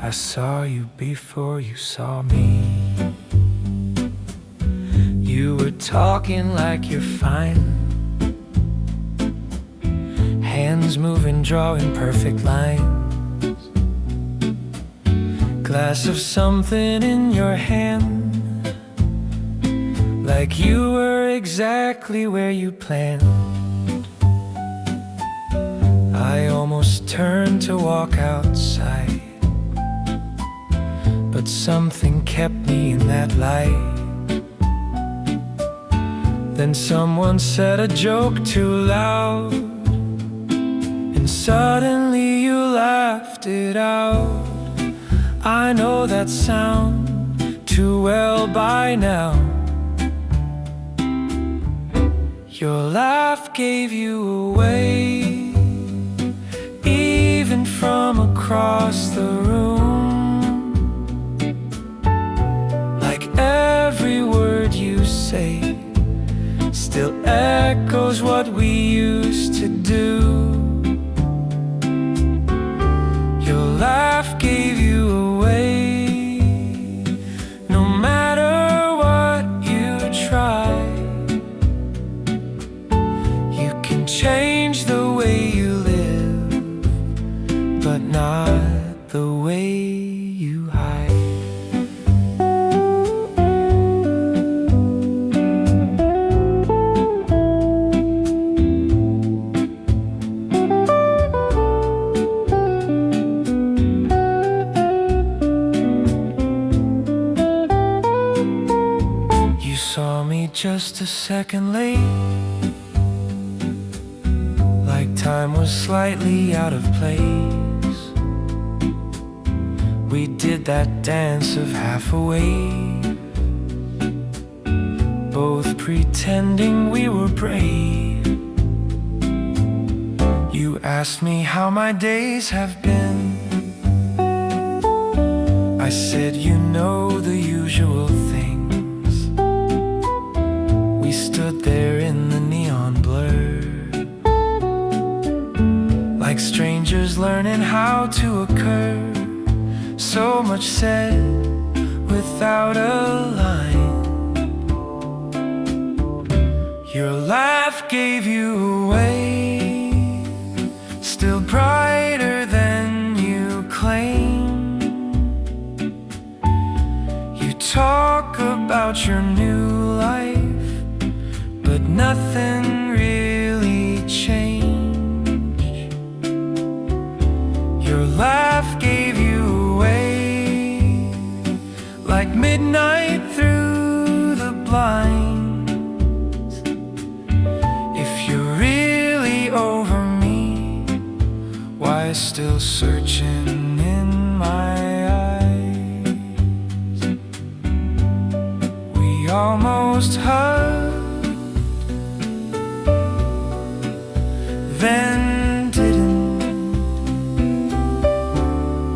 I saw you before you saw me. You were talking like you're fine, hands moving, drawing perfect lines. Glass of something in your hand, like you were exactly where you planned. I almost turned to walk outside, but something kept me in that light. Then someone said a joke too loud, and suddenly you laughed it out. I know that sound too well by now. Your laugh gave you away, even from across the room. Like every word you say still echoes what we used to do. Your laugh gave you away, no matter what you try. You can change the way you live, but not the way you hide. You saw me just a second late, like time was slightly out of place. We did that dance of half a wave, both pretending we were brave. You asked me how my days have been. I said, you know, the usual things. We stood there in the neon blur, like strangers learning how to occur. So much said without a line. Your laugh gave you away, still brighter than you claim. You talk about your new life, but nothing really changed. Your laugh gave you away, like midnight through the blinds. If you're really over me, why still searching in my eyes? We almost hugged, then didn't.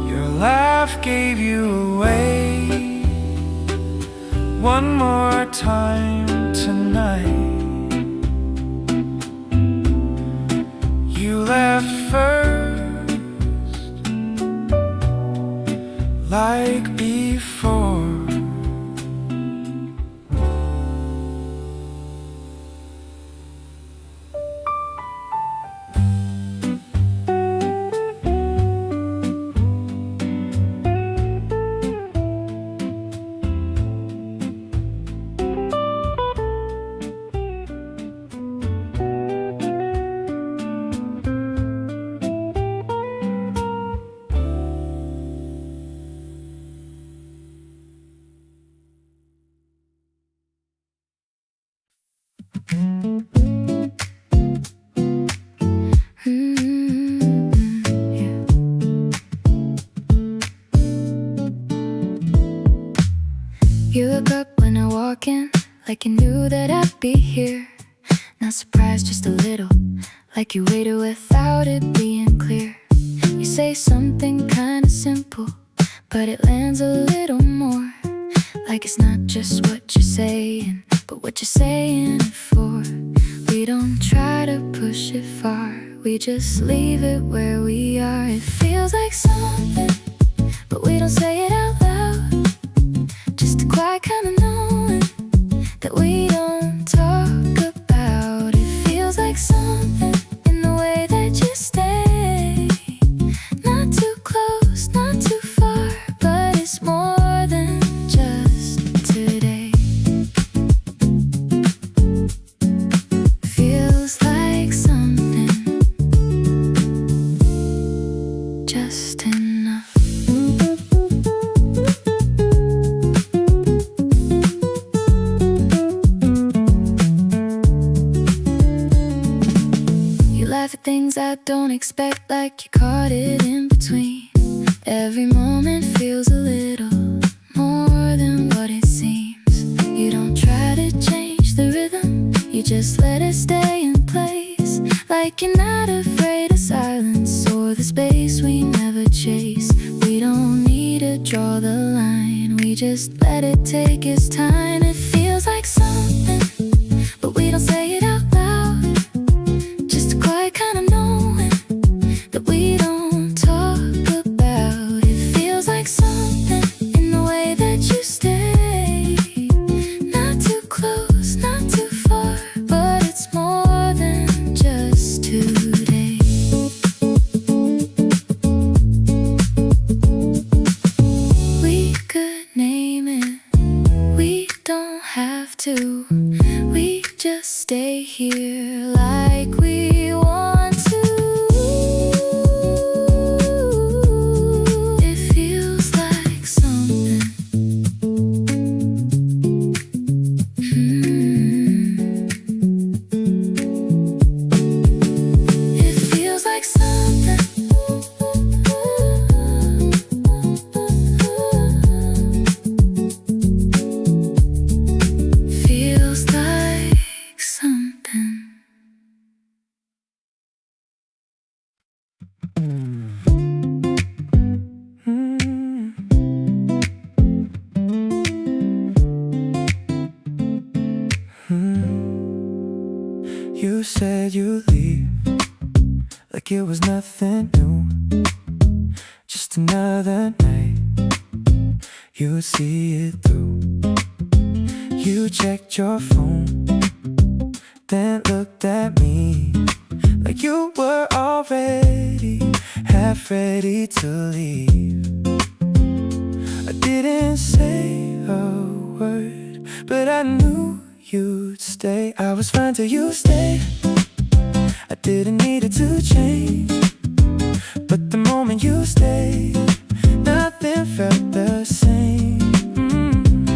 Your laugh gave you away, one more time tonight. You left first, like before. You look up when I walk in, like you knew that I'd be here. Not surprised, just a little, like you waited without it being clear. You say something kinda simple, but it lands a little more, like it's not just what you're saying, but what you're saying it for. We don't try to push it far, we just leave it where we are. It feels like something but we don't say it out loud. Just a quiet kind of knowing that we don't talk about. It feels like something in the way that you stay. Not too close, not too far, but it's more than just today. Feels like something just enough. You laugh at things I don't expect, like you caught it in between. Every moment feels a little more than what it seems. You don't try to change the rhythm, you just let it stay in place. Like you're not afraid of silence or the space we never chase. We don't need to draw the line, we just let it take its time. It feels like something, but we don't say it out loud. Just a quiet kind of knowing that we don't talk about. It feels like something in the way that you stay. Not too close, not too far, but it's more than just today. We could name it, we don't have to. We just stay here like we want to. It feels like something. It feels like something. Feels like something. You said you'd leave like it was nothing new. Just another night, you'd see it through. You checked your phone, then looked at me like you were already half ready to leave. I didn't say a word, but I knew you'd stay. I was fine till you stayed. I didn't need it to change, but the moment you stayed, nothing felt the same.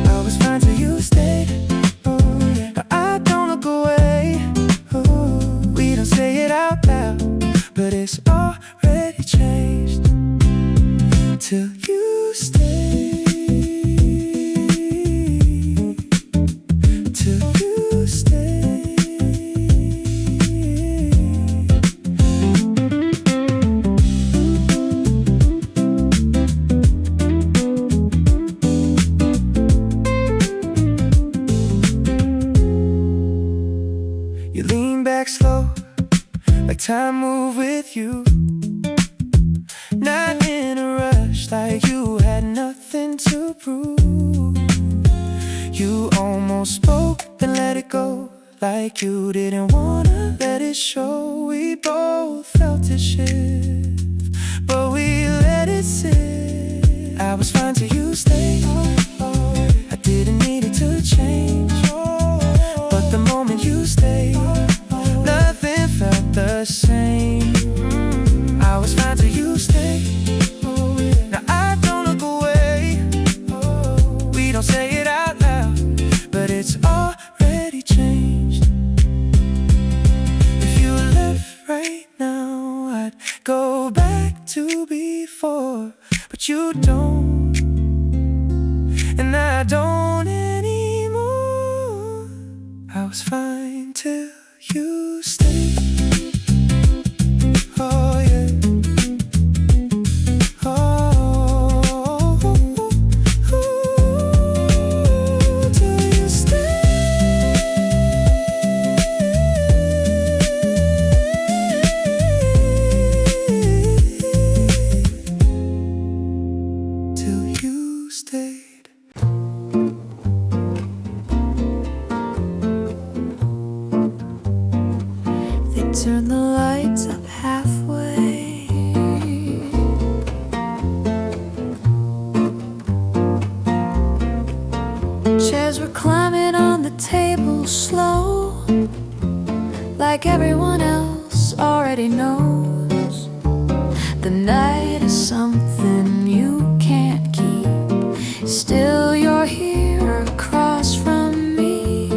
I was fine till you stayed. Oh, yeah. Now I don't look away. Oh, we don't say it out loud, but it's already changed. Till you stay. Till you stay. You lean back slow, like time moved with you. Not in a rush, like you had nothing to prove. You almost spoke, then let it go, like you didn't wanna let it show. We both felt it shift, but we let it sit. I was fine till you stayed. I didn't need it to change, but the moment you stayed, nothing felt the same. I was fine till you stayed. Now I don't look away. We don't say it out loud, but it's already changed. If you left right now, I'd go back to before, but you don't, and I don't anymore. I was fine till you stayed. Oh yeah. Oh, till you stay. like everyone else already knows. The night is something you can't keep. Still you're here across from me.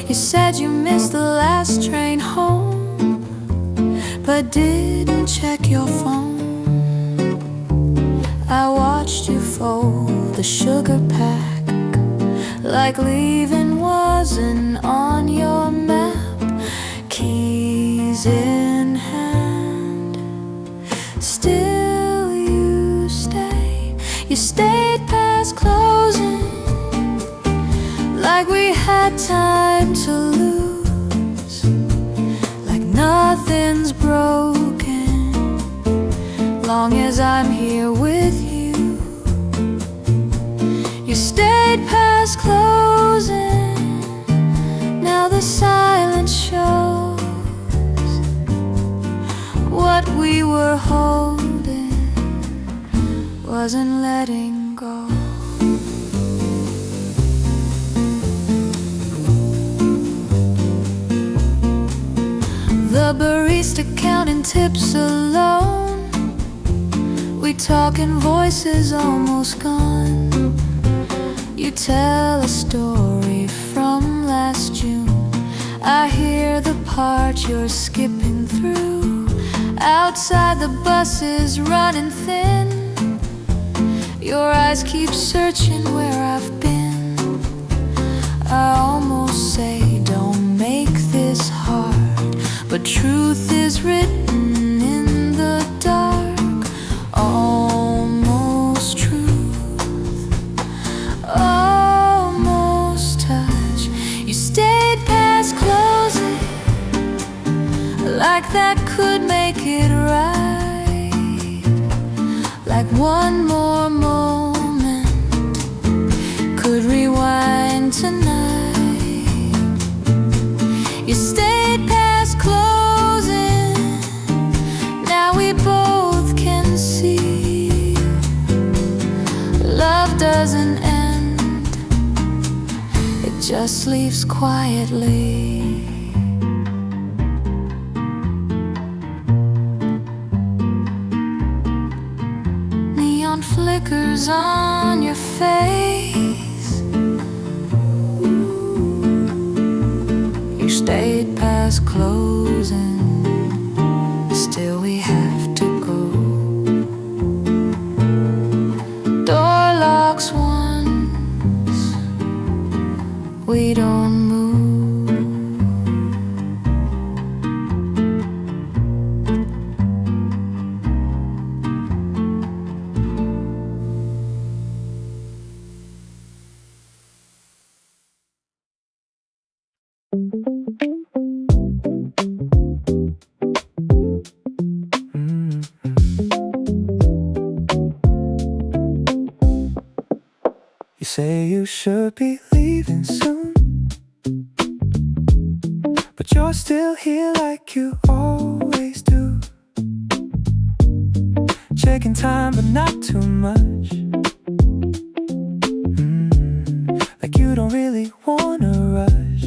You said you missed the last train home, but didn't check your phone. I watched you fold the sugar pack, like leaving wasn't on your map. Keys in hand, still you stay. You stayed past closing, like we had time to lose, like nothing's broken, long as I'm here with you. You stayed past closing, now the silence shows what we were holding wasn't letting go. The barista counting tips alone, we talking voices almost gone. You tell a story from last June, I hear the part you're skipping through. Outside the bus is running thin, your eyes keep searching where I've been. I almost say don't make this hard, but truth is written in the dark. Almost truth, almost touch. You stayed past closing, like that could make it right, like one more moment could rewind tonight. You stayed past closing, now we both can see love doesn't end, it just leaves quietly. Neon flickers on your face, you stayed past closing, still we have to go. Door locks once, we don't move. You say you should be leaving soon, but you're still here like you always do. Checking time but not too much, like you don't really wanna rush.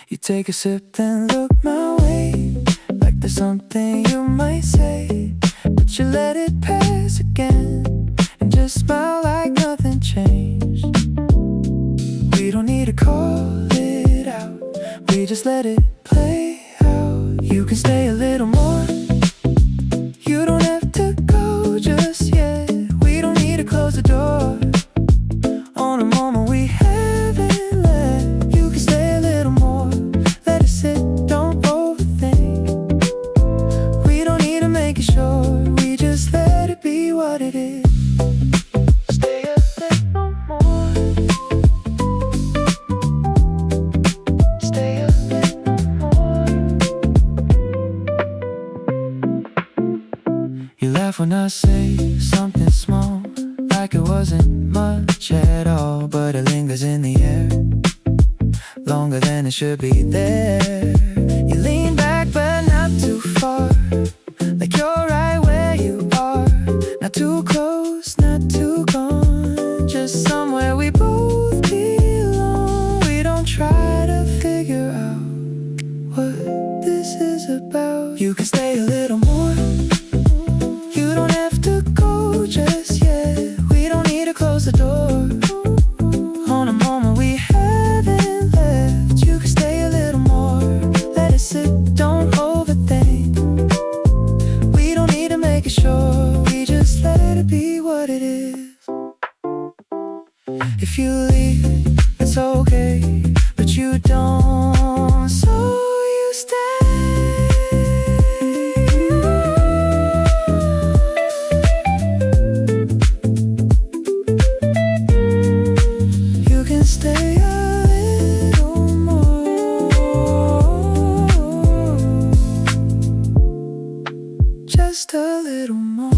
You take a sip then look my way, like there's something you might say, but you let it pass again and just smile like nothing changed. We don't need to call it out, we just let it play out. You can stay a little more, you don't have to go just yet. We don't need to close the door on a moment we haven't left. You can stay a little more, let it sit, don't overthink. We don't need to make it short, we just let it be what it is. Stay a little more, stay a little more. You laugh when I say something small, like it wasn't much at all, but it lingers in the air longer than it should be there. You lean back but not too far, like you're right where you are, not too close, not too gone, just somewhere we both belong. We don't try to figure out You can stay a little more. You don't have to go just yet. We don't need to close the door on a moment we haven't left. You can stay a little more. Let it sit, don't overthink. We don't need to make it sure. We just let it be what it is. If you leave, it's okay, but you don't, so you stay. You can stay a little more, just a little more.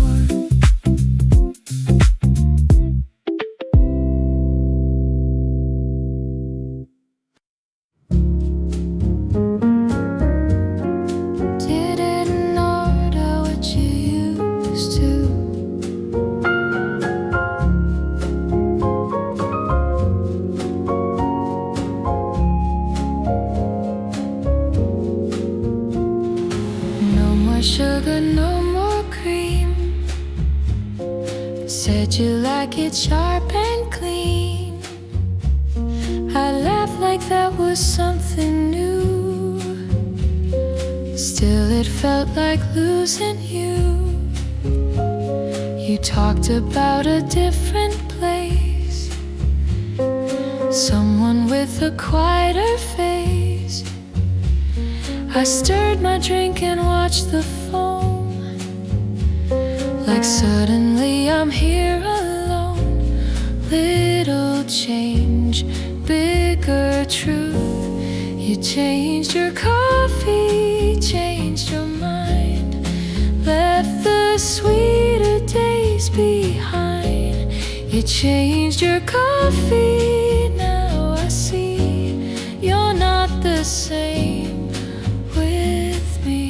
Didn't order what you used to. No more sugar, no more cream. Said you like it sharp and clean. I laughed like that was something new. Still it felt like losing you. You talked about a different place, someone with a quieter face. I stirred my drink and watched the foam. Like suddenly I'm here alone. Little change, bigger truth. You changed your coffee, changed your mind, left the sweeter days behind. You changed your coffee, now I see you're not the same with me.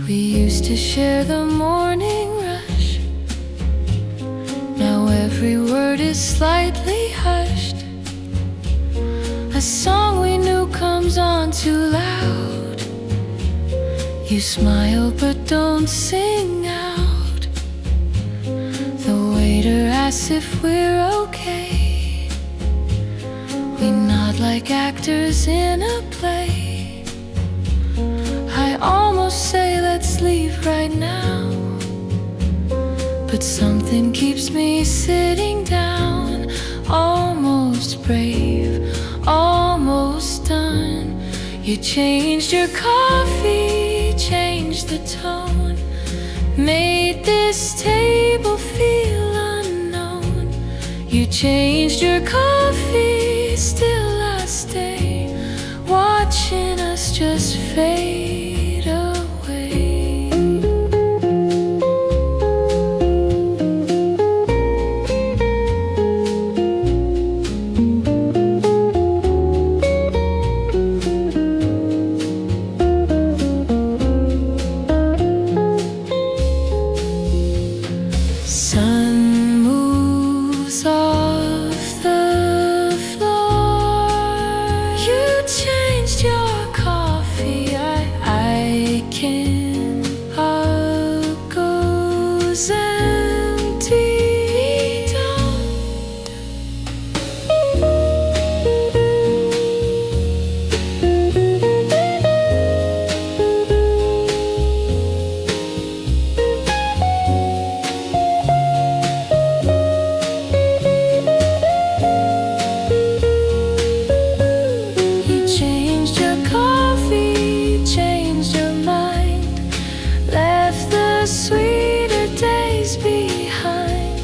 We used to share the morning rush. Now every word is slightly hushed. A song we knew comes on too loud. You smile but don't sing out. The waiter asks if we're okay. We nod like actors in a play. I almost say let's leave right now, but something keeps me sitting down. Almost brave, almost done. You changed your coffee, changed the tone, made this table feel unknown. You changed your coffee, still I stay, watching us just fade away. Sun moves off the floor. You changed your coffee. I can goes empty. You changed your coffee, changed your mind, left the sweeter days behind.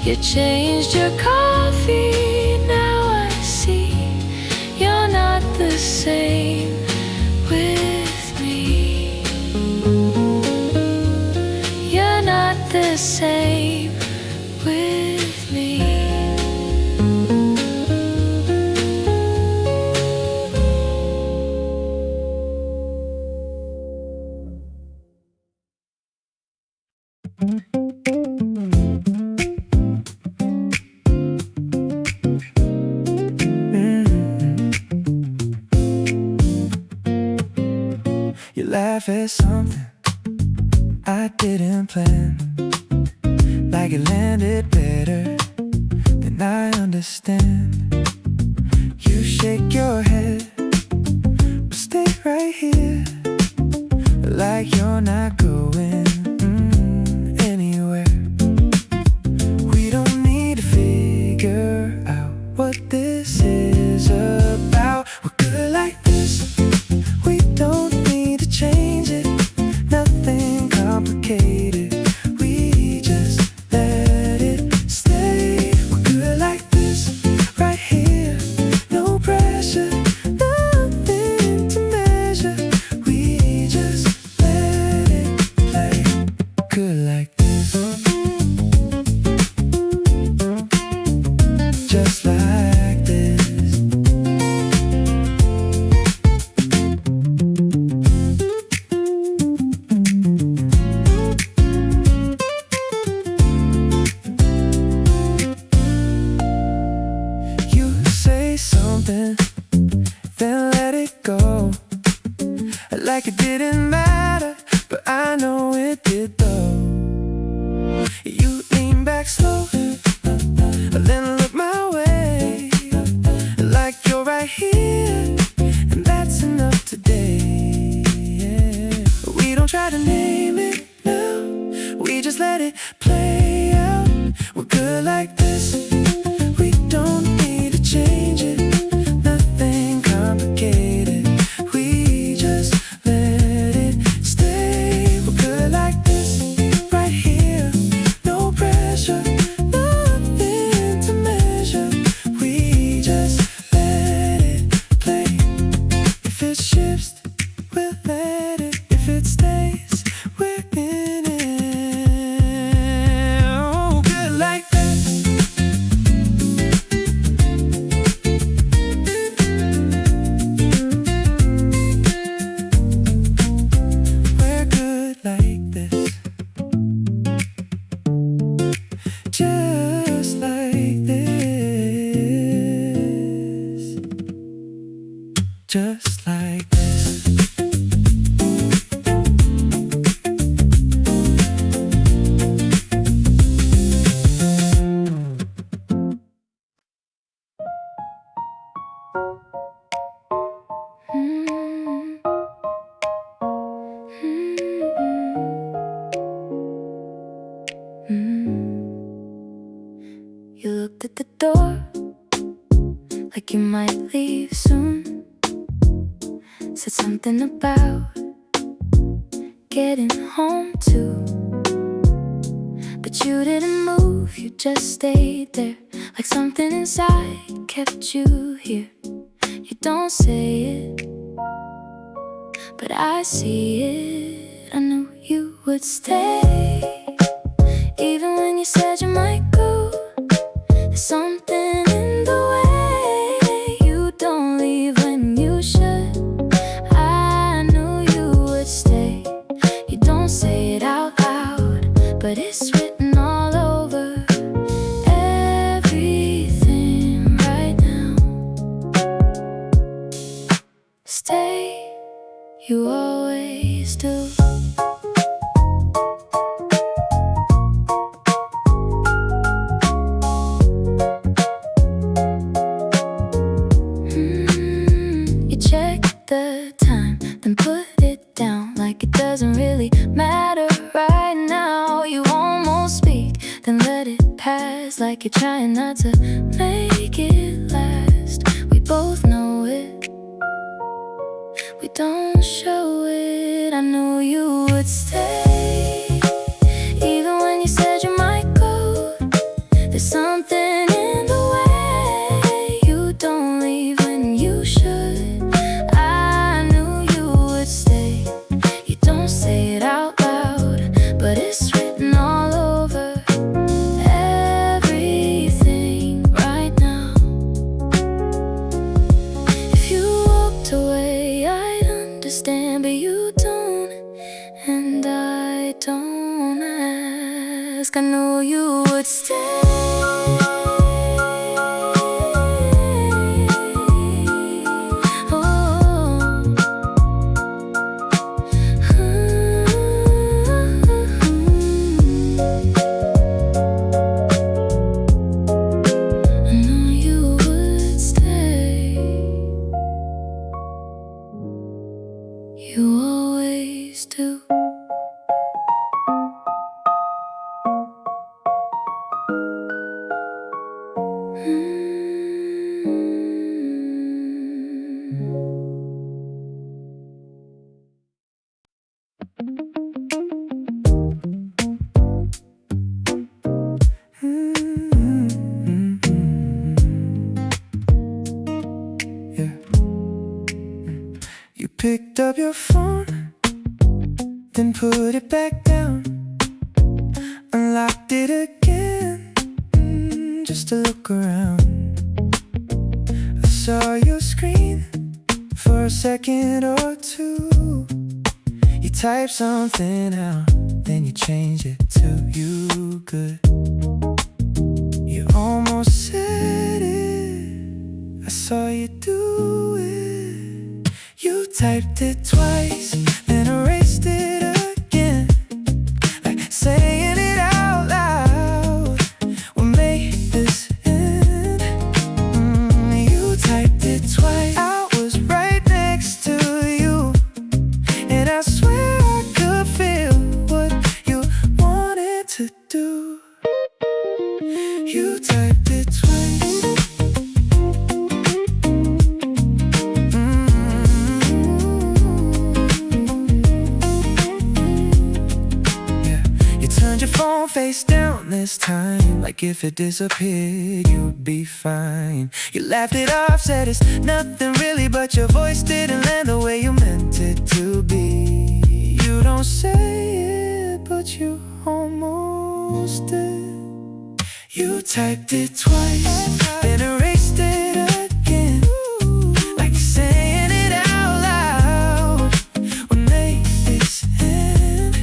You changed your coffee, now I see you're not the same with me. You're not the same with me. life is something I didn't plan. Like it landed better than I understand. You shake your head, but stay right here. Like you're not going anywhere. We don't need to figure out what this is about. We're good like this. We don't need to change it. Nothing complicated. We just let it stay. We're good like this, right here. No pressure, nothing to measure. We just let it play. Good like this. Just like this. You say something, then let it go. Like it didn't matter, but I know it did though. You lean back slow, then look my way. Like you're right here, and that's enough today. Yeah. We don't try to name it now, we just let it play out. We're good like this. We don't need to change it. Nothing complicated. We just let it stay. We're good like this, right here. No pressure, nothing to measure. We just let it play. If it shifts, we'll let it. If it stays, we're in it. Oh, good like that. We're good like this. Just like this. Just like this. You looked at the door like you might leave soon. Said something about getting home too. But you didn't move, you just stayed there. Like something inside kept you here. You don't say it, but I see it. I knew you would stay. Even when you said you might go, there's something in the way you don't leave when you should. I knew you would stay. You don't say it out loud, but it's written all over everything right now. Stay, you always do. You check the time, then put it down like it doesn't really matter right now. You almost speak, then let it pass like you're trying not to make it last. We both know it, we don't show it. I knew you would stay. Even when you said you might go, there's something in the way you don't leave when you should. I knew you would stay. You don't say it out loud, but it's written all over everything right now. If you walked away, I'd understand, but you don't, and I don't ask. I knew you would stay. Oh. picked up your phone, then put it back down, unlocked it again, just to look around. I saw your screen for a second or two. You type something out, then you change it to you good. You almost said it, I saw you do it. You typed it twice, then erased it again, like saying it out loud. What made this end? You typed it twice. I was right next to you, and I swear I could feel what you wanted to do. You typed it twice. Yeah, you turned your phone face down this time, like if it disappeared, you'd be fine. You laughed it off, said it's nothing really, but your voice didn't land the way you meant it to be. You don't say it, but you almost did. You typed it twice, then erased it again, like saying it out loud. What made this end?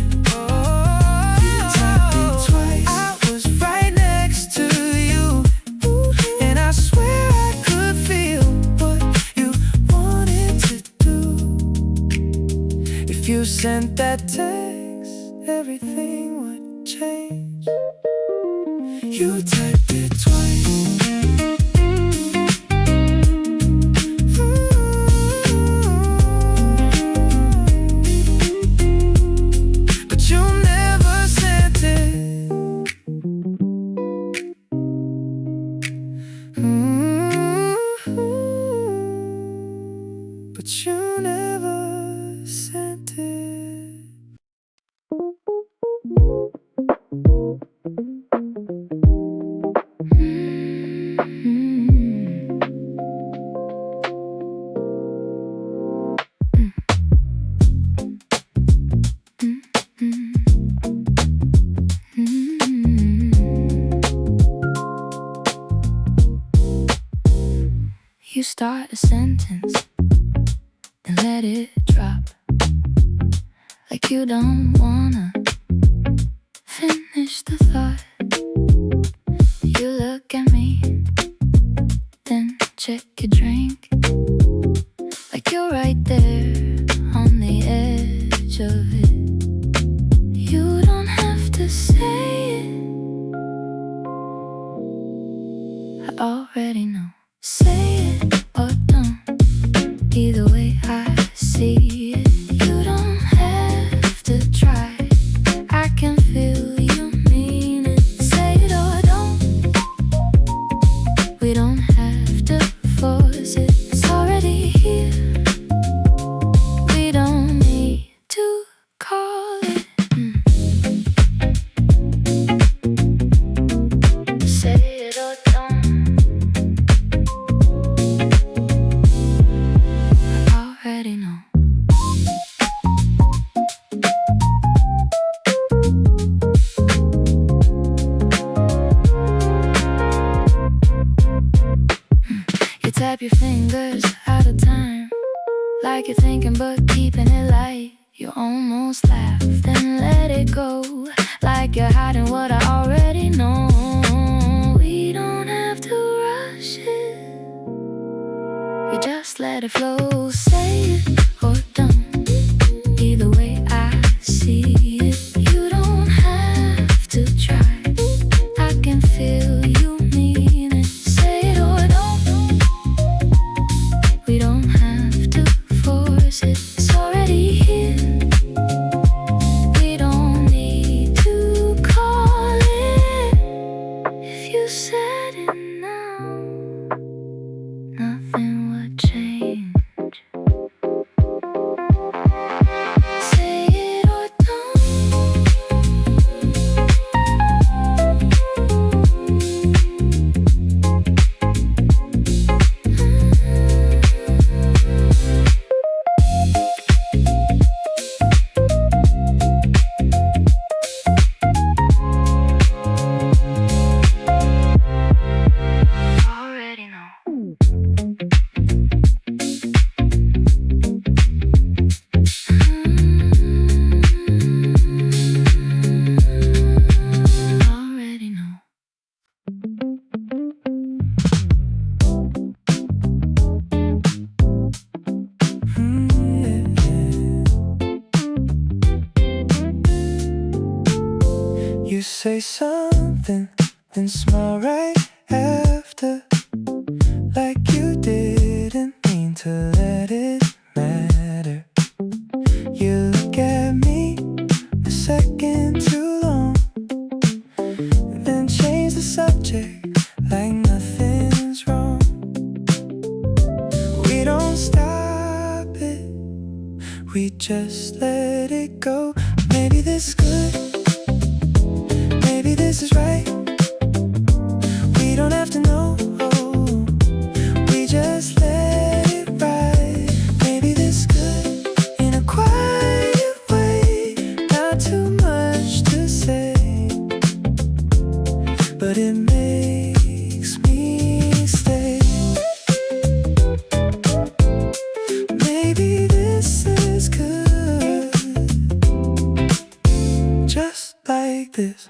You typed it twice. I was right next to you, and I swear I could feel what you wanted to do. If you sent that text, everything would change. You typed it twice. But you never sent it. But you never sent it. You start a sentence and let it drop, like you don't wanna finish the thought. You look at me, then check your drink, like you're right there on the edge of it. You don't have to say it, I already know. Say it or don't, either way I see it. You don't have to try, I can feel you mean it. Say it or don't, we don't have to force it. It's already here, we don't need to call it. Say it or don't, already know. You tap your fingers out of time, like you're thinking but keeping it light. You almost laugh, then let it go, like you're hiding what I already know. We don't have to rush it, we just let it flow. Say it or don't, either way I see it. You don't have to try, I can feel you mean it. Say it or don't, we don't have to force it. It's already here, we don't need to call it. If you said it now, nothing would change. say something, then smile right after, like you didn't mean to let it matter. You look at me a second too long, then change the subject like nothing's wrong. We don't stop it, we just let it go. Maybe this is good, maybe this is right. We don't have to know, we just let it ride. Maybe this is good in a quiet way, not too much to say, but it makes me stay. Maybe this is good, just like this.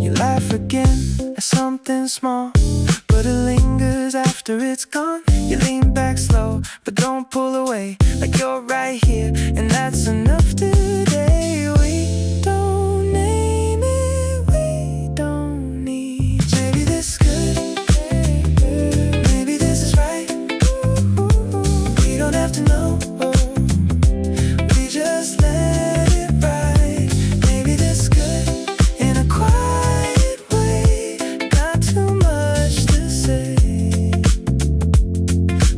You laugh again at something small, but it lingers after it's gone. You lean back slow, but don't pull away, like you're right here, and that's enough today. We don't name it, we don't need. Maybe this is good, maybe this is right. We don't have to know, we just let it ride. Maybe this is good in a quiet way, not too much to say,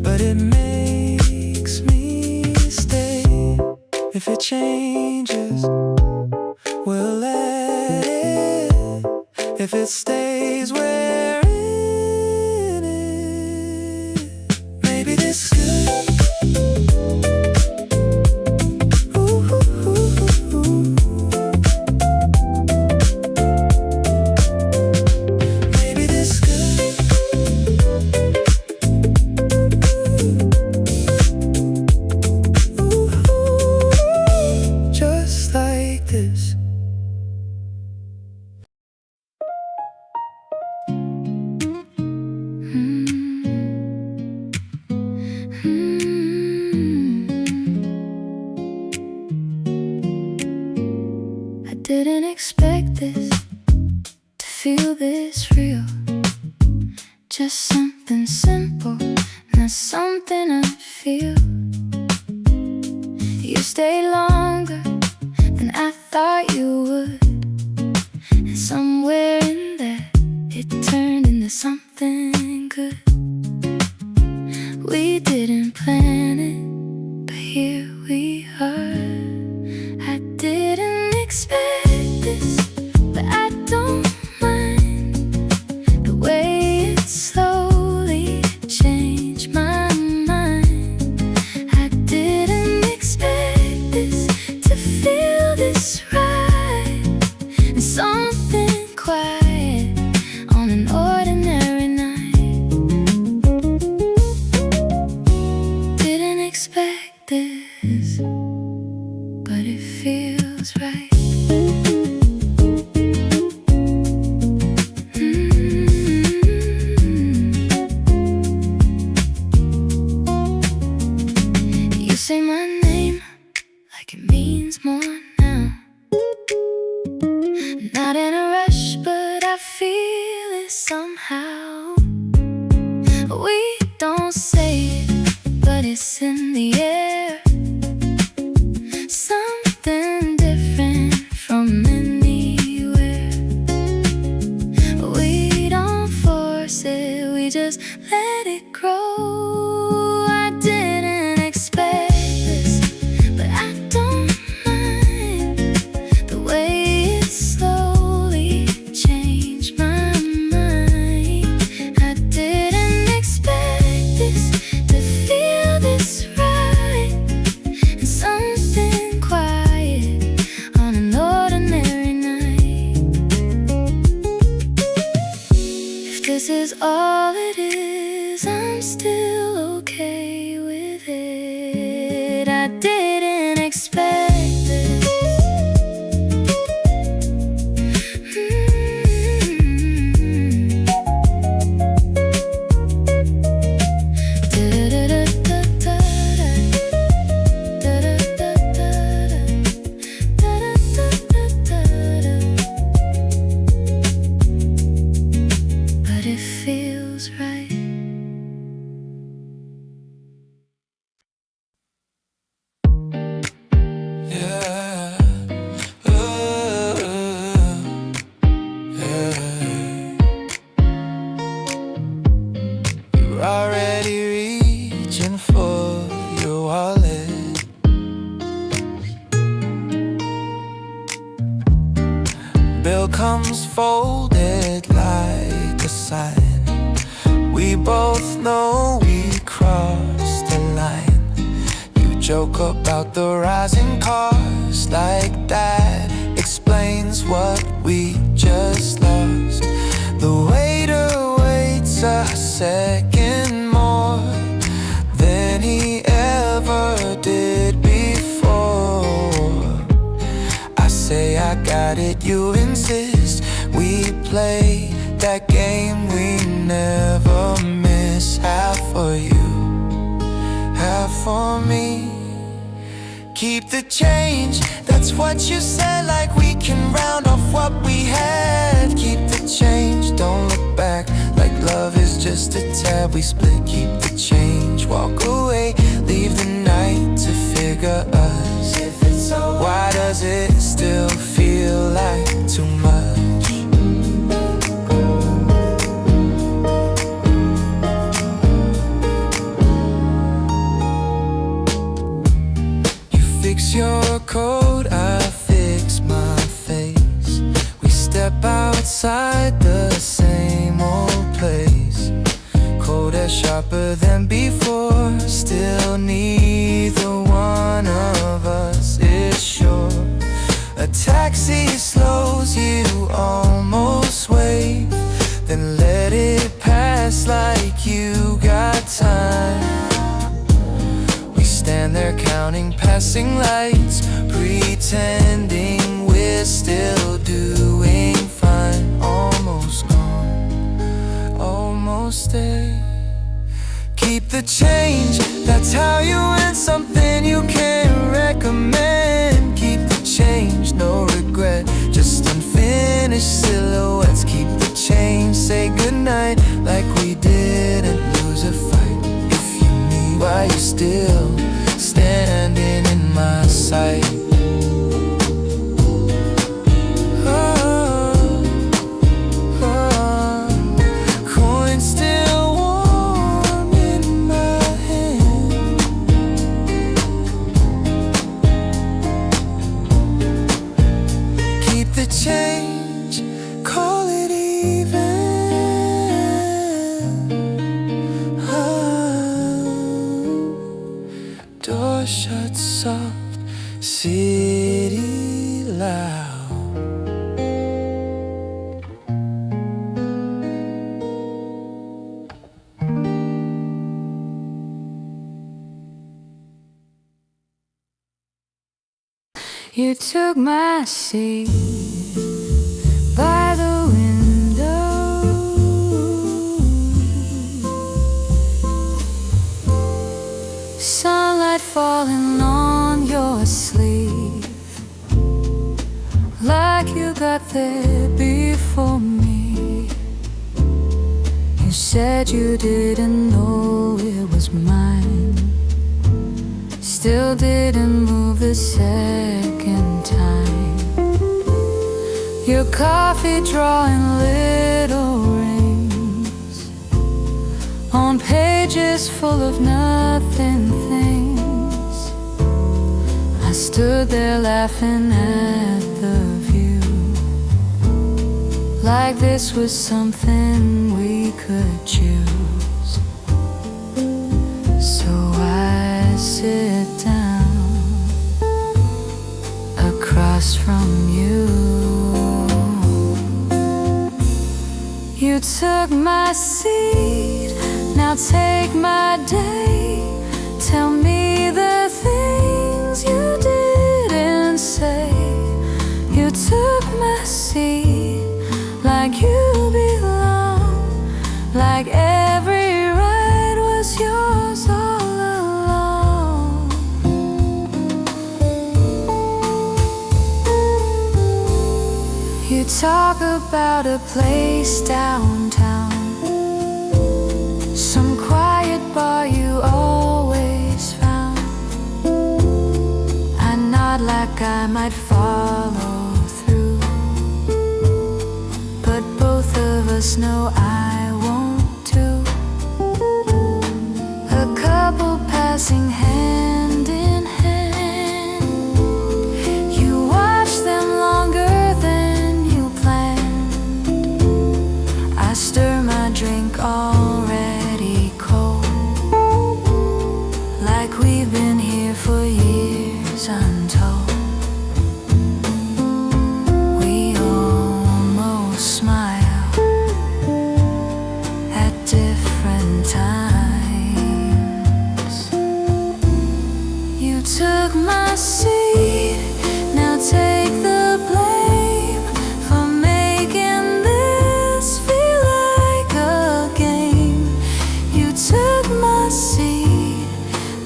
but it makes me stay. If it changes, we'll let it. If it stays, we're in it. Maybe this is good. Ooh, ooh, ooh, ooh. Maybe this is good. Ooh, ooh, just like this. I didn't expect this, to feel this real. Just something simple, not something I feel. You stayed longer than I thought you would, and somewhere in there it turned into something good. We didn't plan it, but here we are. I didn't expect this, but I don't mind the way it slowly changed my mind. I didn't expect this, to feel this right, and something quiet on an ordinary night. Didn't expect this, but it feels right. You say my name like it means more now. Not in a rush, but I feel it somehow. We don't say it, but it's in the air. Something different from anywhere. We don't force it, we just let it grow. I didn't expect this, but I don't mind the way it slowly changed my mind. I didn't expect this, to feel this right, bill comes folded like a sign. We both know we crossed the line. You joke about the rising cost like that explains what we just lost. The waiter waits a second more than he ever did before. I say I got it, you insist. We play that game we never miss. Half for you, half for me. Keep the change, that's what you said. Like we can round off what we had. Keep the change, don't look back. Like love is just a tab we split. Keep the change, walk away. Leave the night to figure us. If it's over, why does it still feel like too much? Fix your coat, I fix my face. We step outside the same old place. Cold as sharper than before. Still neither one of us is sure. A taxi slows you, almost wave. Then let it pass like you got time. Stand there counting passing lights, pretending we're still doing fine. Almost gone, almost there. Keep the change, that's how you win something you can't recommend. Keep the change, no regret, just unfinished silhouettes. Keep the change, say goodnight like we didn't lose a fight. If you need, why you still standing in my sight? Oh, oh, coin still warm in my hand. Keep the change, call it even. Door shut soft, city loud. You took my seat by the window. Sunlight falling on your sleeve, like you got there before me. You said you didn't know it was mine, still didn't move the second time. Your coffee drawing little rings on pages full of nothing things. I stood there laughing at the view, like this was something we could choose. So I sit down across from you. You took my seat, now take my day. Tell me the things you didn't say. You took my seat like you belong, like every ride was yours all along. You talk about a place downtown, some quiet bar you always found. I nod like I might follow through, but both of us know I won't too. A couple passing hand in hand, you watch them longer than you plan. You took my seat, now take the blame for making this feel like a game. You took my seat,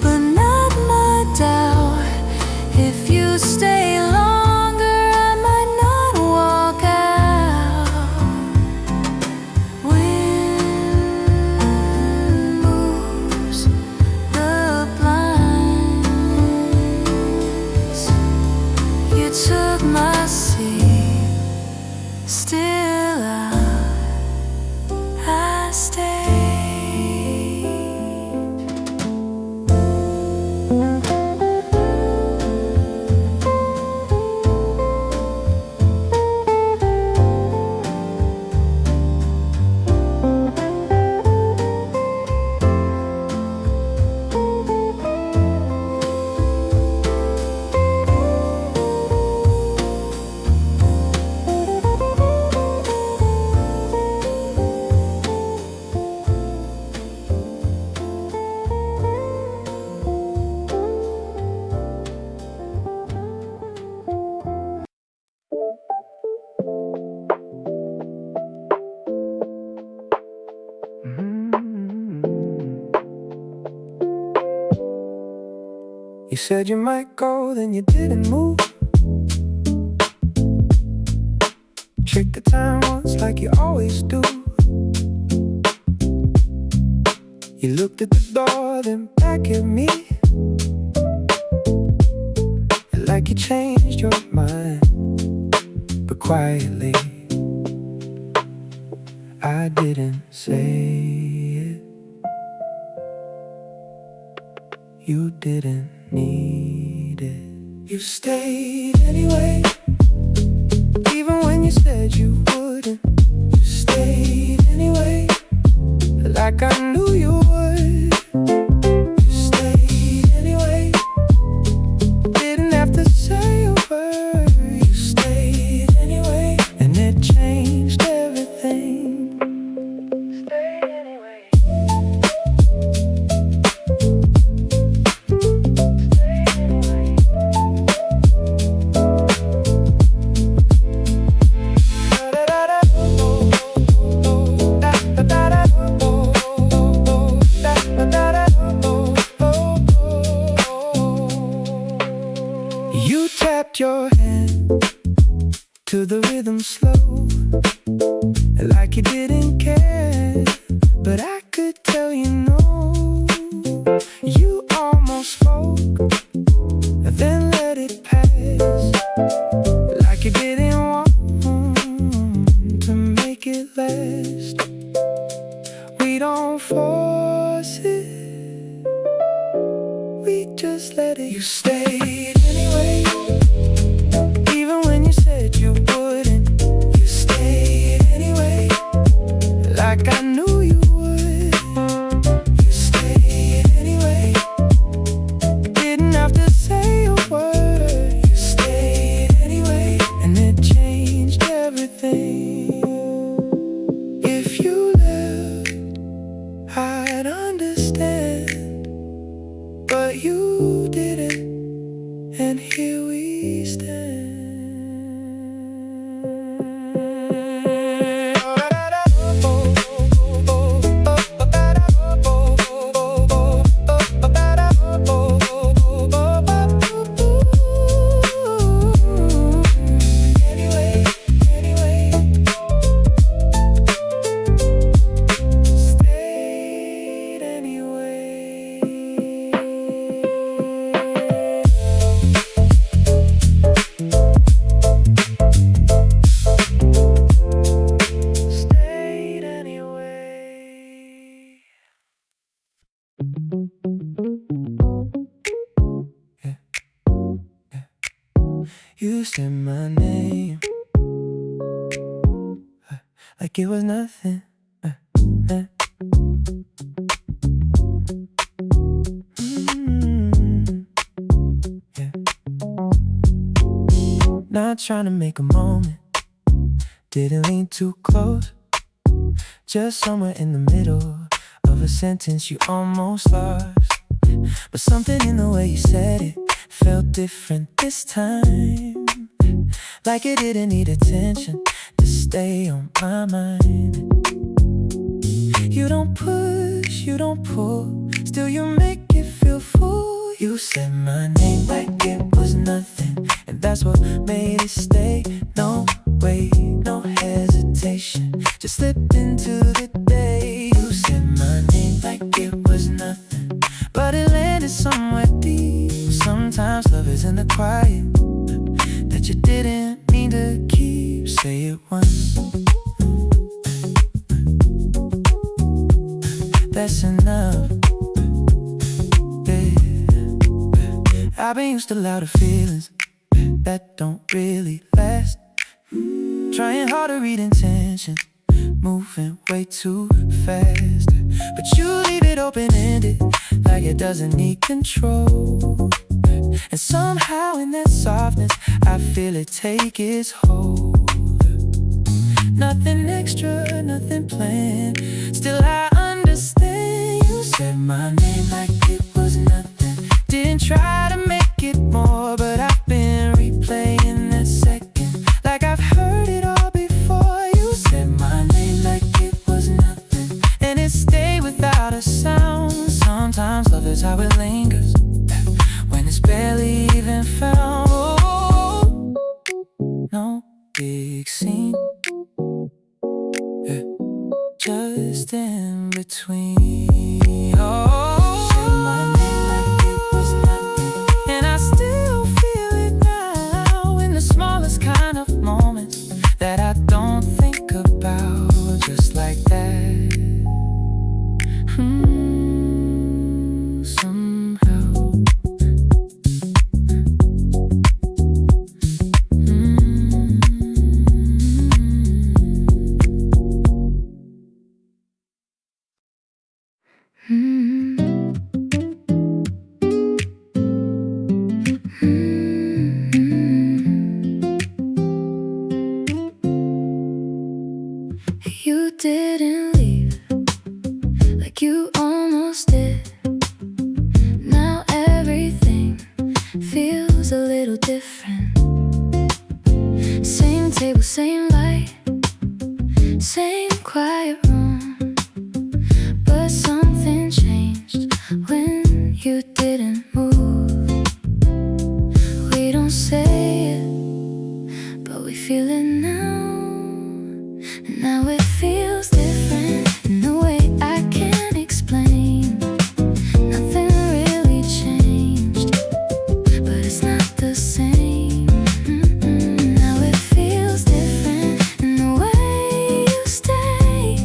but not my doubt. If you stay longer, I might not walk out. Wind moves the blinds. You took my seat, still I stayed. You said you might go, then you didn't move. Check the time once like you always do. You looked at the door, then back at me, like you changed your mind. But quietly, I didn't say it. You didn't need it. You stayed anyway, even when you said you wouldn't. You stayed anyway, like I knew you would. You stayed anyway, didn't have to say a word. You stayed anyway, and it changed everything. Stayed anyway. You tapped your hand to the rhythm slow, like you didn't care, but I could tell you no. You almost spoke, then let it pass, like you didn't want to make it last. We don't force it, we just let it. You stayed anyway, even when you said you wouldn't. You stayed anyway, like I knew you would. You stayed anyway, didn't have to say a word. You stayed anyway, and it changed everything. If you left, I'd understand, but you didn't, and here we stand. Anyway, anyway, stayed anyway. Stayed anyway. Yeah, yeah. You said my name like it was nothing. Yeah. Not trying to make a moment, didn't lean too close, just somewhere in the middle of a sentence you almost lost. But something in the way you said it different this time. Like it didn't need attention to stay on my mind. You don't push, you don't pull, still you make it feel full. You said my name like it was nothing, and that's what made it stay. No wait, no hesitation, just slipped into the day. You said my name like it was nothing, but it landed somewhere deep. Sometimes love is in the quiet that you didn't mean to keep. Say it once, that's enough. Yeah. I've been used to louder feelings that don't really last. Trying hard to read intentions, moving way too fast. But you leave it open-ended, like it doesn't need control. And somehow in that softness, I feel it take its hold. Nothing extra, nothing planned, still I understand. You said my name like it was nothing, didn't try to make it more, but I've been replaying that second like I've heard it all before. You said my name like it was nothing, and it stayed without a sound. Sometimes love is how it lingers when it's barely even found. Oh, no big scene, yeah, just in between. Oh, said my name like it was nothing, and I still feel it now in the smallest kind of moments that I don't think about, just like that. Somehow. You didn't leave like you almost did. Now everything feels a little different. Same table, same light, same quiet room, but something changed when you didn't move. We don't say it, but we feel it now. And now it feels different in a way I can't explain. Nothing really changed, but it's not the same. Now it feels different in the way you stay,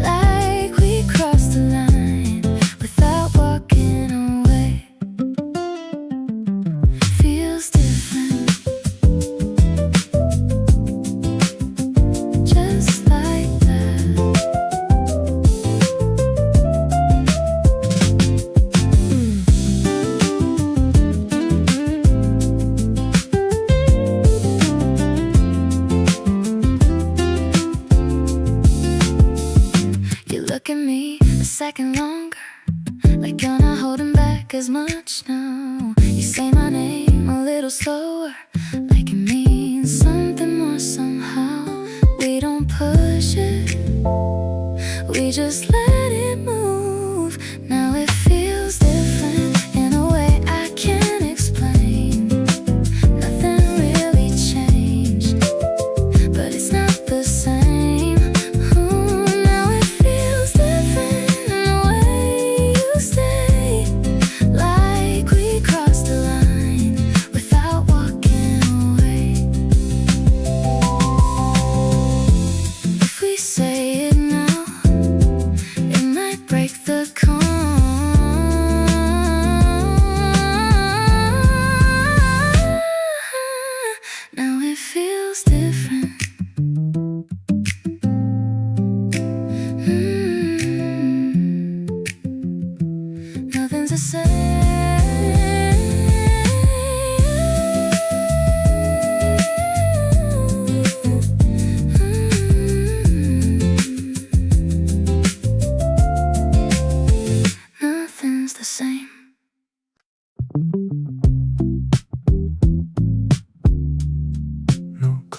like we crossed the line without walking away. Feels different, just like that. You look at me a second longer, like you're not holding back as much now. You say my name a little slower, like it means something more somehow. We don't push it, we just let it move. Now it feels different in a way I can't explain. Nothing really changed, but it's not the same. Now it feels different in the way you stay, like we crossed the line without walking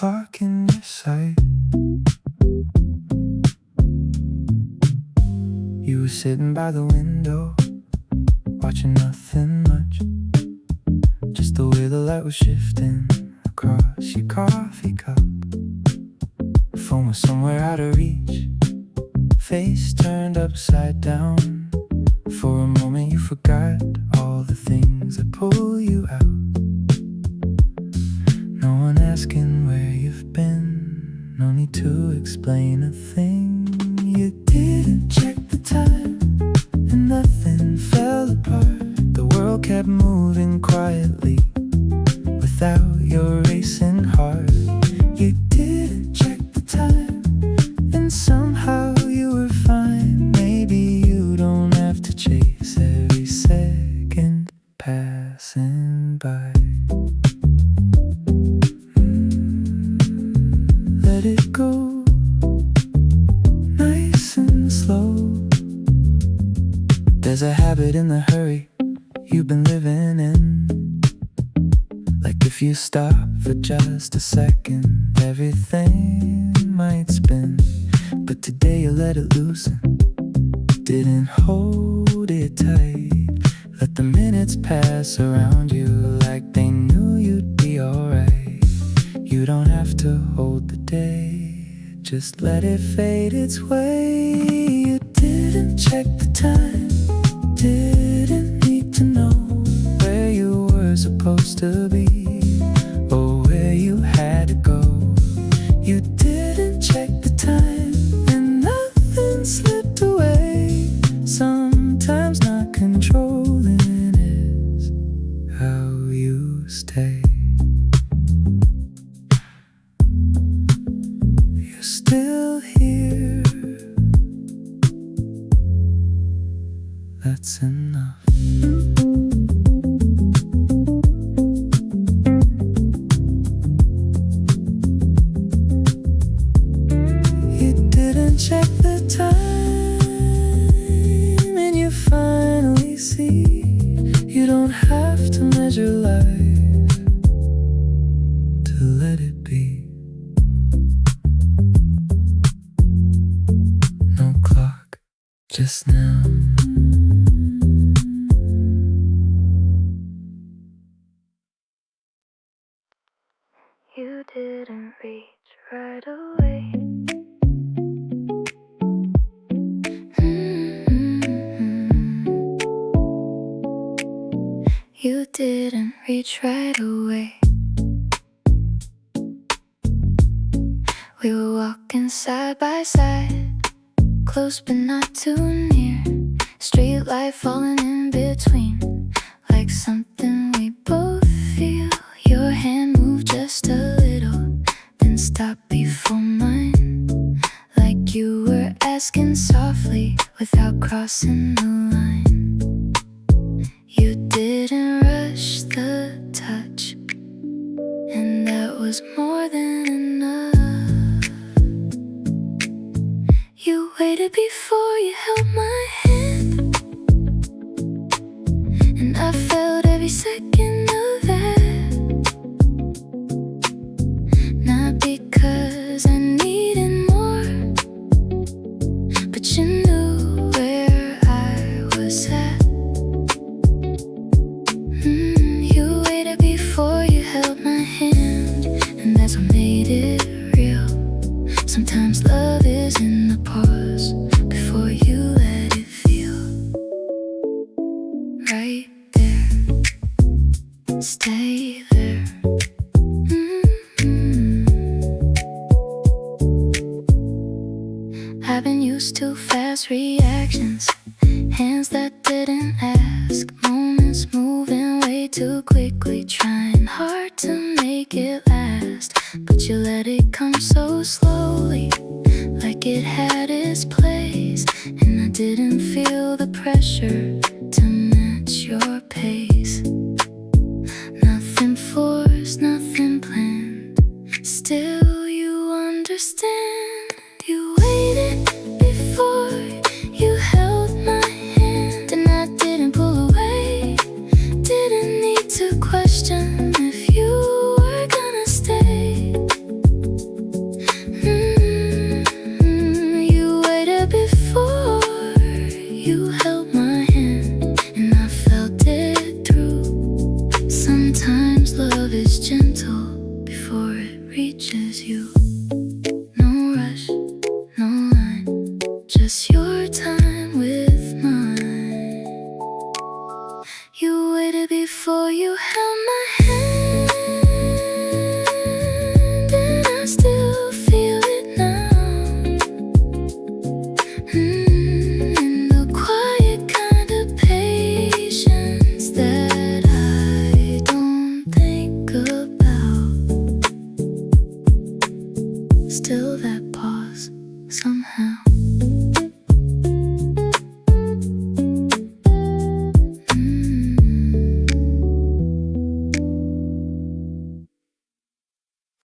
clock in your sight. You were sitting by the window, watching nothing much, just the way the light was shifting across your coffee cup. Phone was somewhere out of reach, face turned upside down. For a moment you forgot all the things that pull you out. No one asking where you've been, no need to explain a thing. You didn't check the time, and nothing fell apart. The world kept moving quietly without your racing heart. You didn't check the time, and somehow you were fine. Maybe you don't have to chase every second passing by. Let it go, nice and slow. There's a habit in the hurry you've been living in. Like if you stop for just a second, everything might spin. But today you let it loose and didn't hold it tight. Let the minutes pass around you like they knew you'd be alright. You don't have to hold the day, just let it fade its way. You didn't check the time, didn't need to know where you were supposed to be or where you had to go. You didn't check the time, and nothing slipped away. Sometimes not controlling is how you stay. You're still here, that's enough. You didn't check the time, and you finally see you don't have to measure life to let it be. No clock, just now. You didn't reach right away. You didn't reach right away. We were walking side by side, close but not too near. Street light falling in between, like something we both feel. Your hand moved just a little, then stopped before mine, like you were asking softly without crossing the line. You didn't rush the touch, and that was more than enough. You waited before you held my hand, and I felt every second of that. Not because I needed more, but you knew where I was at. You waited before you held my hand, and that's what made it real. Sometimes love is in the pause before you let it feel. Right there, stay there. I've been used to fast reactions, hands that didn't ask, moments moving way too quickly, trying hard to make it last. But you let it come so slowly, like it had its place, and I didn't feel the pressure to match your pace. Nothing forced, nothing planned, still you understand. You waited before you held my hand, and I didn't pull away. Didn't need to question if you were gonna stay. Still that pause somehow